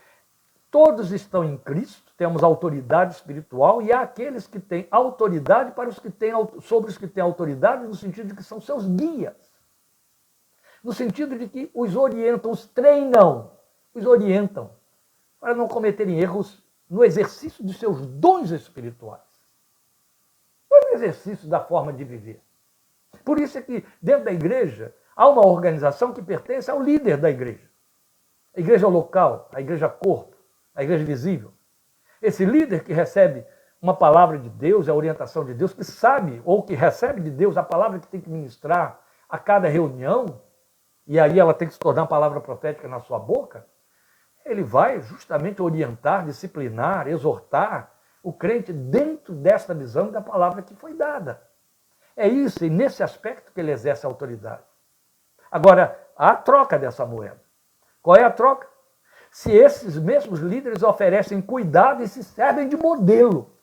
todos estão em Cristo, temos autoridade espiritual, e há aqueles que têm autoridade para os que têm, sobre os que têm autoridade, no sentido de que são seus guias. no sentido de que os orientam, os treinam, os orientam para não cometerem erros no exercício de seus dons espirituais, no exercício da forma de viver. Por isso é que dentro da igreja há uma organização que pertence ao líder da igreja. A igreja local, a igreja corpo, a igreja visível. Esse líder que recebe uma palavra de Deus, a orientação de Deus, que sabe ou que recebe de Deus a palavra que tem que ministrar a cada reunião, e aí ela tem que se tornar uma palavra profética na sua boca, ele vai justamente orientar, disciplinar, exortar o crente dentro desta visão da palavra que foi dada. É isso, e nesse aspecto que ele exerce a autoridade. Agora, há a troca dessa moeda. Qual é a troca? Se esses mesmos líderes oferecem cuidado e se servem de modelo.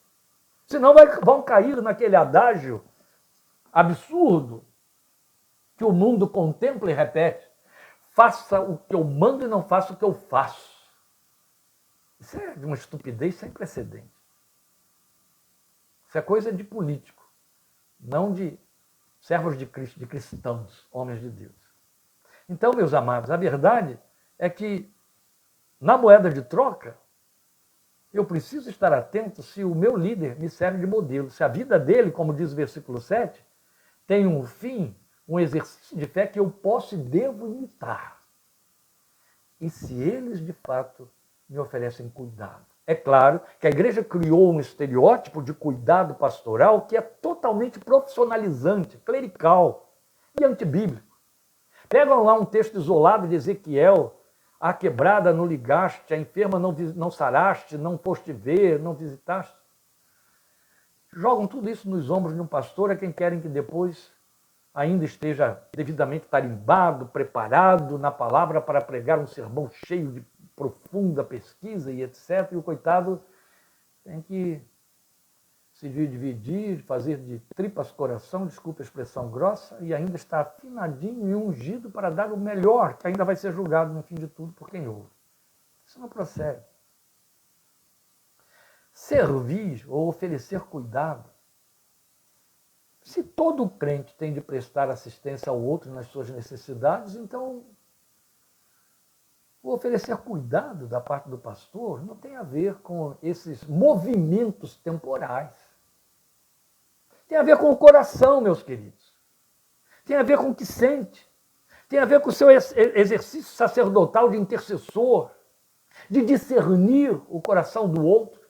Senão vão cair naquele adágio absurdo que o mundo contempla e repete. Faça o que eu mando e não faça o que eu faço. Isso é de uma estupidez sem precedente. Isso é coisa de político, não de servos de Cristo, de cristãos, homens de Deus. Então, meus amados, a verdade é que na moeda de troca, eu preciso estar atento se o meu líder me serve de modelo, se a vida dele, como diz o versículo 7, tem um fim, um exercício de fé que eu posso e devo imitar. E se eles, de fato, me oferecem cuidado. É claro que a igreja criou um estereótipo de cuidado pastoral que é totalmente profissionalizante, clerical e antibíblico. Pegam lá um texto isolado de Ezequiel, a quebrada não ligaste, a enferma não saraste, não foste ver, não visitaste. Jogam tudo isso nos ombros de um pastor a quem querem que depois ainda esteja devidamente tarimbado, preparado na palavra para pregar um sermão cheio de profunda pesquisa e etc. E o coitado tem que se dividir, fazer de tripas coração, desculpa a expressão grossa, e ainda está afinadinho e ungido para dar o melhor, que ainda vai ser julgado no fim de tudo por quem ouve. Isso não procede. Servir ou oferecer cuidado. Se todo crente tem de prestar assistência ao outro nas suas necessidades, então o oferecer cuidado da parte do pastor não tem a ver com esses movimentos temporais. Tem a ver com o coração, meus queridos. Tem a ver com o que sente. Tem a ver com o seu exercício sacerdotal de intercessor, de discernir o coração do outro,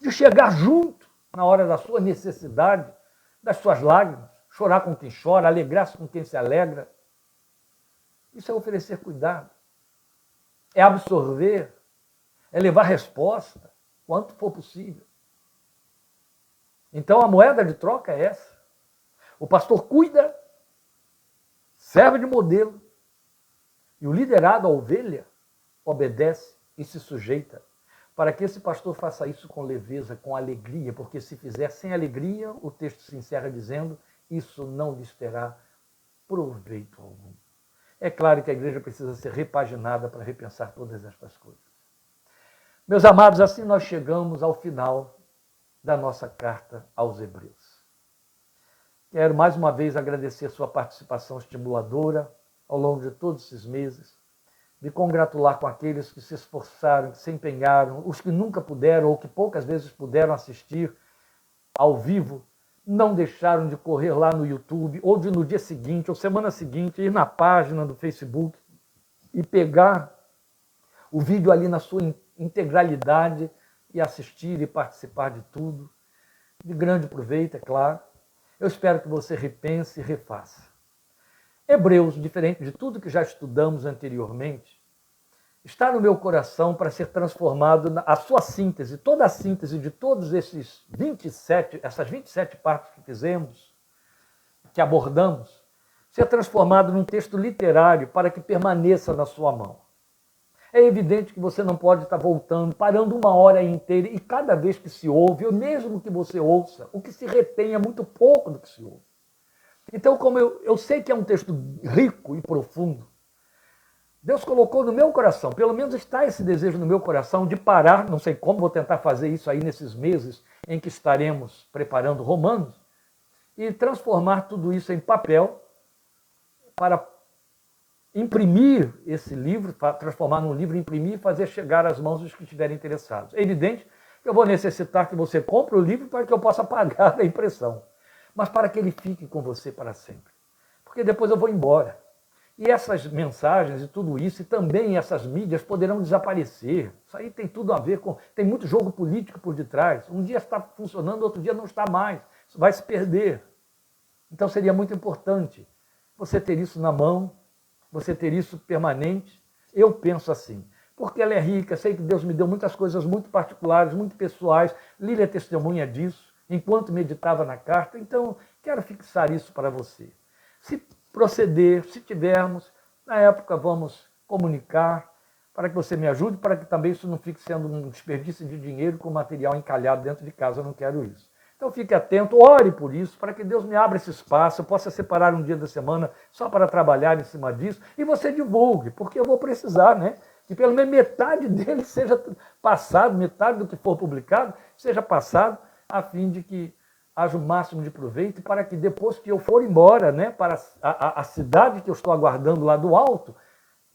de chegar junto na hora da sua necessidade, das suas lágrimas, chorar com quem chora, alegrar-se com quem se alegra. Isso é oferecer cuidado. É absorver, é levar resposta, quanto for possível. Então a moeda de troca é essa. O pastor cuida, serve de modelo, e o liderado, a ovelha, obedece e se sujeita, para que esse pastor faça isso com leveza, com alegria, porque se fizer sem alegria, o texto se encerra dizendo, isso não lhes terá proveito algum. É claro que a igreja precisa ser repaginada para repensar todas estas coisas. Meus amados, assim nós chegamos ao final da nossa carta aos Hebreus. Quero mais uma vez agradecer sua participação estimuladora ao longo de todos esses meses, me congratular com aqueles que se esforçaram, que se empenharam, os que nunca puderam ou que poucas vezes puderam assistir ao vivo, não deixaram de correr lá no YouTube, ou de no dia seguinte, ou semana seguinte, ir na página do Facebook e pegar o vídeo ali na sua integralidade e assistir e participar de tudo. De grande proveito, é claro. Eu espero que você repense e refaça. Hebreus, diferente de tudo que já estudamos anteriormente, está no meu coração para ser transformado a sua síntese, toda a síntese de todos essas 27 partes que fizemos, que abordamos, ser transformado num texto literário para que permaneça na sua mão. É evidente que você não pode estar voltando, parando uma hora inteira, e cada vez que se ouve, ou mesmo que você ouça, o que se retém é muito pouco do que se ouve. Então, como eu sei que é um texto rico e profundo, Deus colocou no meu coração, pelo menos está esse desejo no meu coração de parar, não sei como, vou tentar fazer isso aí nesses meses em que estaremos preparando Romanos, e transformar tudo isso em papel para imprimir esse livro, transformar num livro, imprimir e fazer chegar às mãos dos que estiverem interessados. É evidente que eu vou necessitar que você compre o livro para que eu possa pagar a impressão, mas para que ele fique com você para sempre. Porque depois eu vou embora. E essas mensagens e tudo isso, e também essas mídias poderão desaparecer. Isso aí tem tudo a ver com... Tem muito jogo político por detrás. Um dia está funcionando, outro dia não está mais. Isso vai se perder. Então seria muito importante você ter isso na mão, você ter isso permanente. Eu penso assim, porque ela é rica, sei que Deus me deu muitas coisas muito particulares, muito pessoais. Lília é testemunha disso, enquanto meditava na carta. Então, quero fixar isso para você. Se proceder, se tivermos, na época vamos comunicar, para que você me ajude, para que também isso não fique sendo um desperdício de dinheiro com material encalhado dentro de casa, eu não quero isso. Então fique atento, ore por isso, para que Deus me abra esse espaço, eu possa separar um dia da semana só para trabalhar em cima disso, e você divulgue, porque eu vou precisar, né? Que pelo menos metade dele seja passado, metade do que for publicado seja passado, a fim de que haja o máximo de proveito, para que depois que eu for embora, né, para a cidade que eu estou aguardando lá do alto,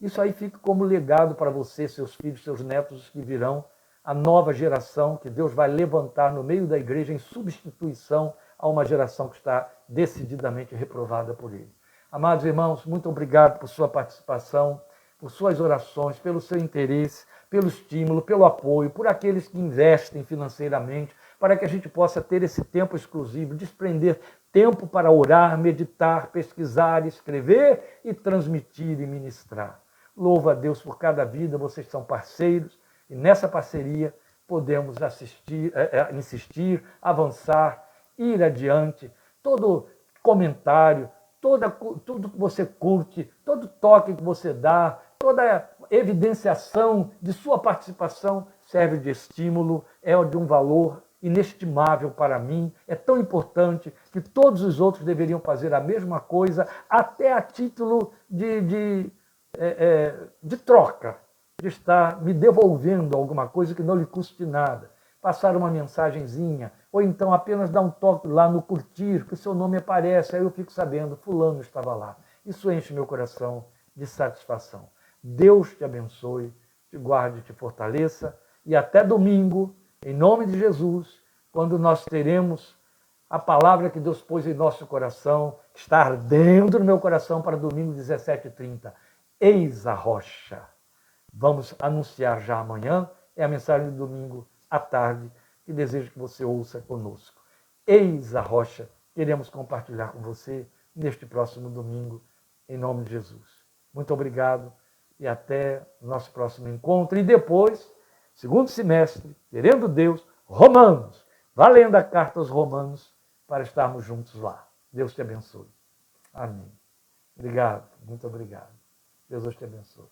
isso aí fique como legado para você, seus filhos, seus netos que virão, a nova geração que Deus vai levantar no meio da igreja em substituição a uma geração que está decididamente reprovada por ele. Amados irmãos, muito obrigado por sua participação, por suas orações, pelo seu interesse, pelo estímulo, pelo apoio, por aqueles que investem financeiramente, para que a gente possa ter esse tempo exclusivo, desprender tempo para orar, meditar, pesquisar, escrever e transmitir e ministrar. Louvo a Deus por cada vida, vocês são parceiros, e nessa parceria podemos insistir, avançar, ir adiante. Todo comentário, tudo que você curte, todo toque que você dá, toda evidenciação de sua participação serve de estímulo, é de um valor inestimável para mim, é tão importante que todos os outros deveriam fazer a mesma coisa, até a título de troca, de estar me devolvendo alguma coisa que não lhe custe nada, passar uma mensagenzinha, ou então apenas dar um toque lá no curtir, que o seu nome aparece, aí eu fico sabendo, fulano estava lá. Isso enche meu coração de satisfação. Deus te abençoe, te guarde, te fortaleça, e até domingo, em nome de Jesus, quando nós teremos a palavra que Deus pôs em nosso coração, que está ardendo no meu coração para domingo 17h30. Eis a rocha. Vamos anunciar já amanhã, é a mensagem de domingo à tarde, que desejo que você ouça conosco. Eis a rocha, queremos compartilhar com você neste próximo domingo, em nome de Jesus. Muito obrigado e até o nosso próximo encontro. E depois, segundo semestre, querendo Deus, Romanos, valendo a carta aos Romanos, para estarmos juntos lá. Deus te abençoe. Amém. Obrigado, muito obrigado. Deus te abençoe.